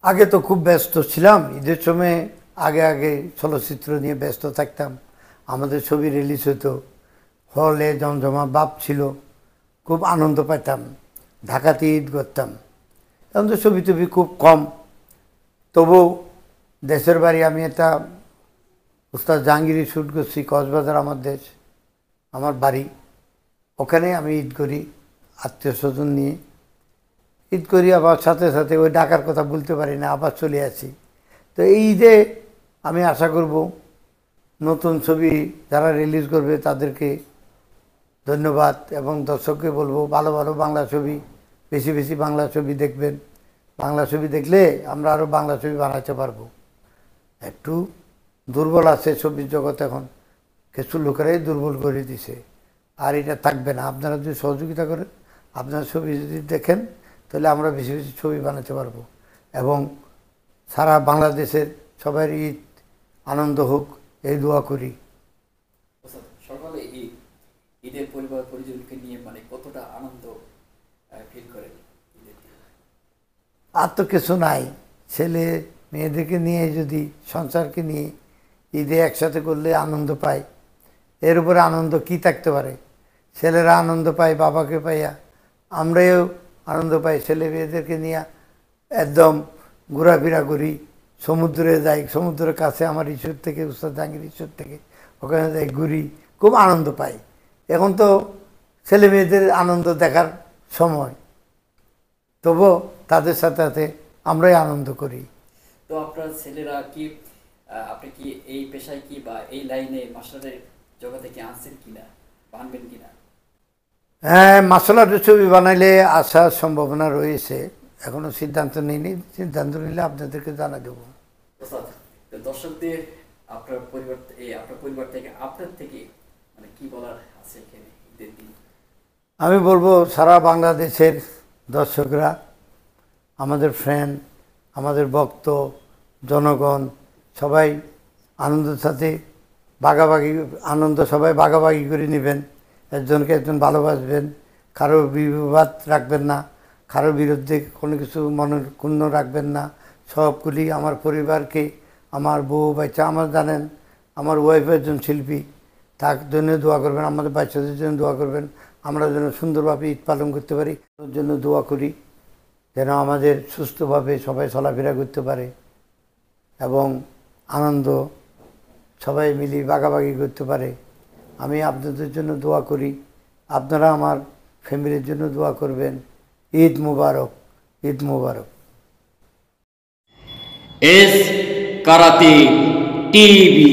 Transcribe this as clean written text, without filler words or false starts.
আগে তো খুব ব্যস্ত ছিলাম ঈদের সময়। আগে আগে চলচ্চিত্র নিয়ে ব্যস্ত থাকতাম। আমাদের ছবি রিলিজ হতো, হলে জমজমা ভাব ছিল, খুব আনন্দ পেতাম। ঢাকাতে ঈদ করতাম। এখন তো ছবি টবি খুব কম। তবু দেশের বাড়ি আমি একটা উস্তাদ জাহাঙ্গীরের শ্যুট করছি, কক্সবাজার আমার দেশ, আমার বাড়ি। ওখানে আমি ঈদ করি আত্মীয় স্বজন নিয়ে। ঈদ করি আবার সাথে সাথে ওই ডাকার কথা বলতে পারি না, আবার চলে আসি। তো এই ঈদে আমি আশা করব নতুন ছবি যারা রিলিজ করবে তাদেরকে ধন্যবাদ, এবং দর্শককে বলবো ভালো ভালো বাংলা ছবি, বেশি বেশি বাংলা ছবি দেখবেন। বাংলা ছবি দেখলে আমরা আরও বাংলা ছবি বানাতে পারবো। একটু দুর্বল আছে ছবির জগৎ এখন, কিছু লোকেরাই দুর্বল করে দিছে। আর এটা থাকবে না। আপনারা যদি সহযোগিতা করেন, আপনার ছবি যদি দেখেন, তাহলে আমরা বেশি বেশি ছবি বানাতে পারবো। এবং সারা বাংলাদেশের সবার ঈদ আনন্দ হোক, এই দোয়া করি। সকালে ঈদের পরিবার পরিজনকে নিয়ে কতটা আনন্দ ফিল করেন? আর তো কিছু নাই। ছেলে মেয়েদেরকে নিয়ে, যদি সংসারকে নিয়ে ঈদে একসাথে করলে আনন্দ পায়, এর উপরে আনন্দ কি থাকতে পারে? ছেলেরা আনন্দ পায় বাবাকে পাইয়া, আমরাও আনন্দ পাই ছেলে মেয়েদেরকে নিয়ে। একদম ঘোরাফেরা করি, সমুদ্রে যাই, সমুদ্রের কাছে আমার ঈশ্বর থেকে, উস্তাদ জাহাঙ্গীর ঈশ্বর থেকে, ওখানে যাই, ঘুরি, খুব আনন্দ পাই। এখন তো ছেলে মেয়েদের আনন্দ দেখার সময়, তবু তাদের সাথে সাথে আমরাই আনন্দ করি। তো আপনার ছেলেরা কি, আপনি কি এই পেশায় কি বা এই লাইনে মার্শাল আর্টের জগতে কি আনছেন কিনা, বানবেন কিনা? হ্যাঁ, মার্শাল আর্টের ছবি বানাইলে আসার সম্ভাবনা রয়েছে। এখনো সিদ্ধান্ত নিইনি, সিদ্ধান্ত নিলে আপনাদেরকে জানা দেবো। দর্শকদের আপনার পরিবার থেকে আপনার থেকে কি বলার আছে এখানে ঈদের দিন? আমি বলবো সারা বাংলাদেশের দর্শকরা, আমাদের ফ্রেন্ড, আমাদের ভক্ত, জনগণ সবাই আনন্দের সাথে ভাগাভাগি, আনন্দ সবাই ভাগাভাগি করে নেবেন। একজনকে একজন ভালোবাসবেন, কারো বিবাদ রাখবেন না, কারোর বিরুদ্ধে কোনো কিছু মনের ক্ষুণ্ণ রাখবেন না। সবগুলি আমার পরিবারকে, আমার বউ বাচ্চা, আমার জানেন আমার ওয়াইফ একজন শিল্পী, তার জন্য দোয়া করবেন। আমাদের বাচ্চাদের জন্য দোয়া করবেন, আমরা যেন সুন্দরভাবে ঈদ পালন করতে পারি। ওর জন্য দোয়া করি যেন আমাদের সুস্থভাবে সবাই চলাফেরা করতে পারে এবং আনন্দ সবাই মিলে ভাগাভাগি করতে পারে। আমি আপনাদের জন্য দোয়া করি, আপনারা আমার ফ্যামিলির জন্য দোয়া করবেন। ঈদ মুবারক, ঈদ মুবারক। S karate TV.